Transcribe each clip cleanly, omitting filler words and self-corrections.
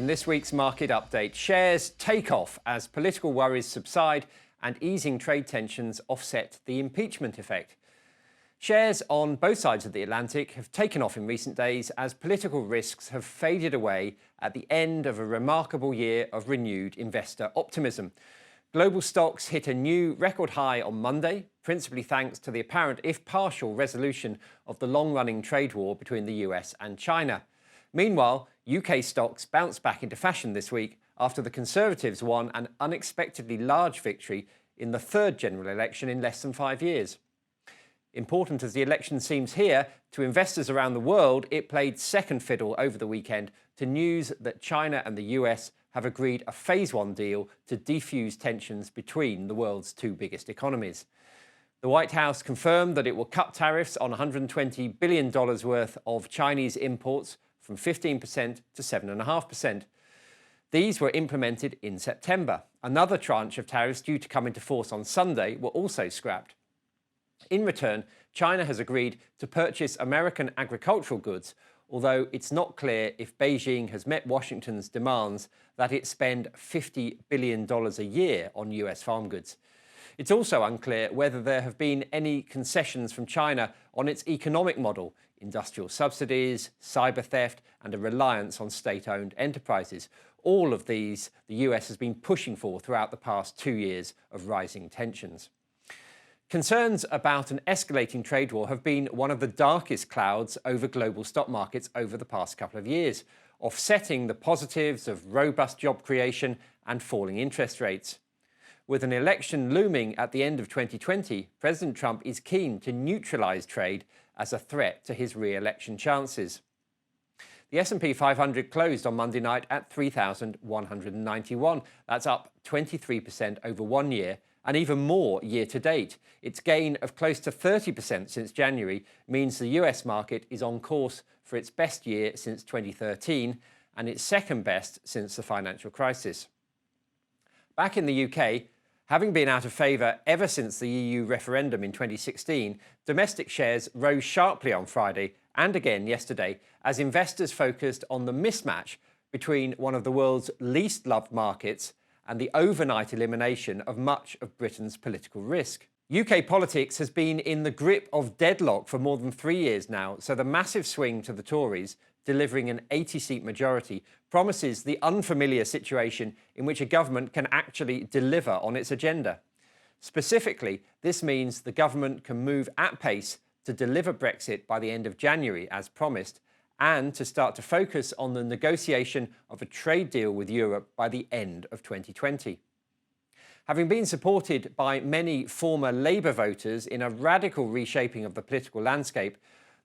In this week's market update, shares take off as political worries subside and easing trade tensions offset the impeachment effect. Shares on both sides of the Atlantic have taken off in recent days as political risks have faded away at the end of a remarkable year of renewed investor optimism. Global stocks hit a new record high on Monday, principally thanks to the apparent, if partial, resolution of the long-running trade war between the US and China. Meanwhile, UK stocks bounced back into fashion this week after the Conservatives won an unexpectedly large victory in the third general election in less than 5 years. Important as the election seems here, to investors around the world, it played second fiddle over the weekend to news that China and the US have agreed a Phase 1 deal to defuse tensions between the world's two biggest economies. The White House confirmed that it will cut tariffs on $120 billion worth of Chinese imports from 15% to 7.5%. These were implemented in September. Another tranche of tariffs due to come into force on Sunday were also scrapped. In return, China has agreed to purchase American agricultural goods, although it's not clear if Beijing has met Washington's demands that it spend $50 billion a year on US farm goods. It's also unclear whether there have been any concessions from China on its economic model, industrial subsidies, cyber theft, and a reliance on state-owned enterprises. All of these the US has been pushing for throughout the past 2 years of rising tensions. Concerns about an escalating trade war have been one of the darkest clouds over global stock markets over the past couple of years, offsetting the positives of robust job creation and falling interest rates. With an election looming at the end of 2020, President Trump is keen to neutralise trade as a threat to his re-election chances. The S&P 500 closed on Monday night at 3,191. That's up 23% over 1 year and even more year to date. Its gain of close to 30% since January means the US market is on course for its best year since 2013 and its second best since the financial crisis. Back in the UK, having been out of favour ever since the EU referendum in 2016, domestic shares rose sharply on Friday and again yesterday as investors focused on the mismatch between one of the world's least loved markets and the overnight elimination of much of Britain's political risk. UK politics has been in the grip of deadlock for more than 3 years now, so the massive swing to the Tories, delivering an 80-seat majority, promises the unfamiliar situation in which a government can actually deliver on its agenda. Specifically, this means the government can move at pace to deliver Brexit by the end of January, as promised, and to start to focus on the negotiation of a trade deal with Europe by the end of 2020. Having been supported by many former Labour voters in a radical reshaping of the political landscape,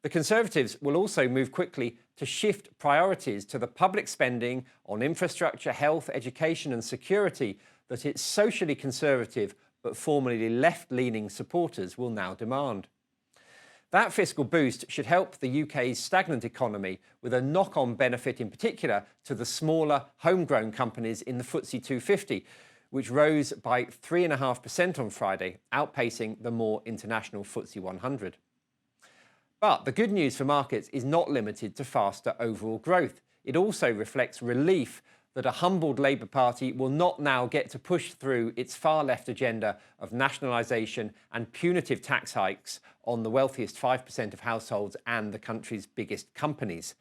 the Conservatives will also move quickly to shift priorities to the public spending on infrastructure, health, education and security that its socially conservative but formerly left-leaning supporters will now demand. That fiscal boost should help the UK's stagnant economy, with a knock-on benefit in particular to the smaller, homegrown companies in the FTSE 250, which rose by 3.5% on Friday, outpacing the more international FTSE 100. But the good news for markets is not limited to faster overall growth. It also reflects relief that a humbled Labour Party will not now get to push through its far-left agenda of nationalisation and punitive tax hikes on the wealthiest 5% of households and the country's biggest companies.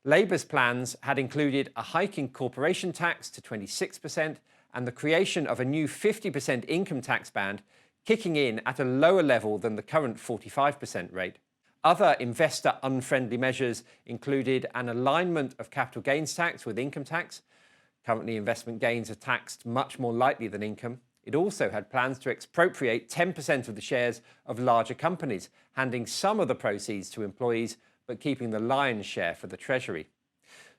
Labour's plans had included a hike in corporation tax to 26% and the creation of a new 50% income tax band, kicking in at a lower level than the current 45% rate. Other investor-unfriendly measures included an alignment of capital gains tax with income tax. Currently, investment gains are taxed much more lightly than income. It also had plans to expropriate 10% of the shares of larger companies, handing some of the proceeds to employees, but keeping the lion's share for the Treasury.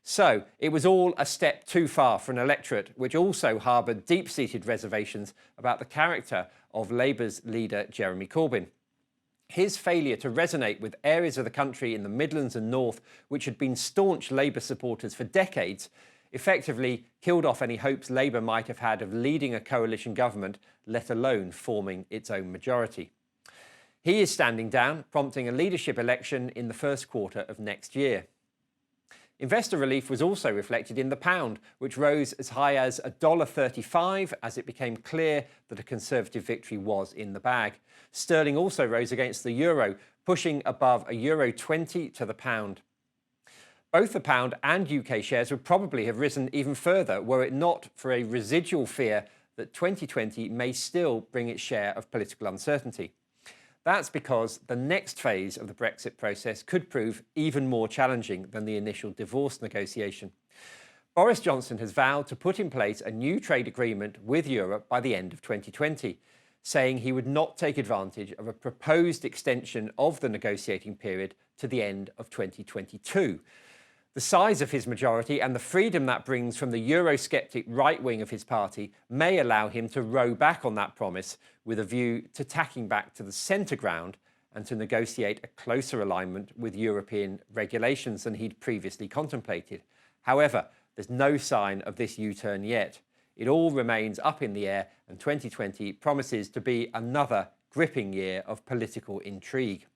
So, it was all a step too far for an electorate which also harboured deep-seated reservations about the character of Labour's leader, Jeremy Corbyn. His failure to resonate with areas of the country in the Midlands and North, which had been staunch Labour supporters for decades, effectively killed off any hopes Labour might have had of leading a coalition government, let alone forming its own majority. He is standing down, prompting a leadership election in the first quarter of next year. Investor relief was also reflected in the pound, which rose as high as $1.35 as it became clear that a Conservative victory was in the bag. Sterling also rose against the euro, pushing above €1.20 to the pound. Both the pound and UK shares would probably have risen even further were it not for a residual fear that 2020 may still bring its share of political uncertainty. That's because the next phase of the Brexit process could prove even more challenging than the initial divorce negotiation. Boris Johnson has vowed to put in place a new trade agreement with Europe by the end of 2020, saying he would not take advantage of a proposed extension of the negotiating period to the end of 2022. The size of his majority and the freedom that brings from the Eurosceptic right wing of his party may allow him to row back on that promise with a view to tacking back to the centre ground and to negotiate a closer alignment with European regulations than he'd previously contemplated. However, there's no sign of this U-turn yet. It all remains up in the air, and 2020 promises to be another gripping year of political intrigue.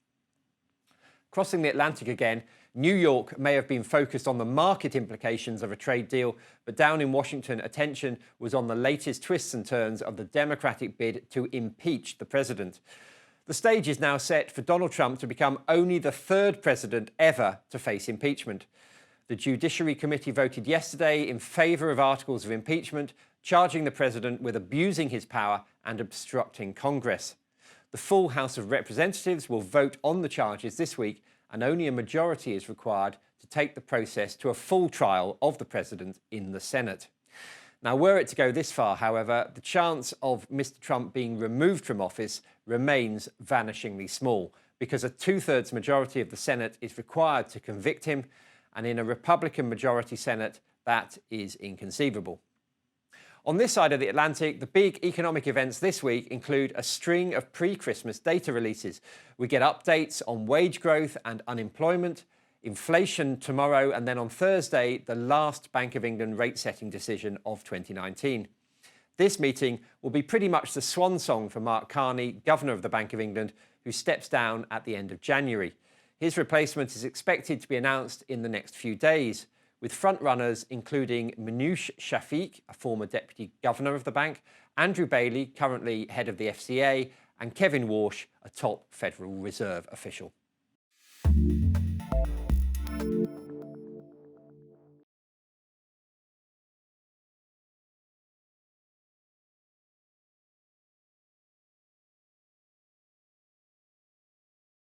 Crossing the Atlantic again, New York may have been focused on the market implications of a trade deal, but down in Washington, attention was on the latest twists and turns of the Democratic bid to impeach the president. The stage is now set for Donald Trump to become only the third president ever to face impeachment. The Judiciary Committee voted yesterday in favour of articles of impeachment, charging the president with abusing his power and obstructing Congress. The full House of Representatives will vote on the charges this week, and only a majority is required to take the process to a full trial of the president in the Senate. Now, were it to go this far, however, the chance of Mr. Trump being removed from office remains vanishingly small, because a two-thirds majority of the Senate is required to convict him, and in a Republican majority Senate, that is inconceivable. On this side of the Atlantic, the big economic events this week include a string of pre-Christmas data releases. We get updates on wage growth and unemployment, inflation tomorrow, and then on Thursday, the last Bank of England rate-setting decision of 2019. This meeting will be pretty much the swan song for Mark Carney, Governor of the Bank of England, who steps down at the end of January. His replacement is expected to be announced in the next few days, with frontrunners including Minouche Shafik, a former deputy governor of the bank, Andrew Bailey, currently head of the FCA, and Kevin Warsh, a top Federal Reserve official.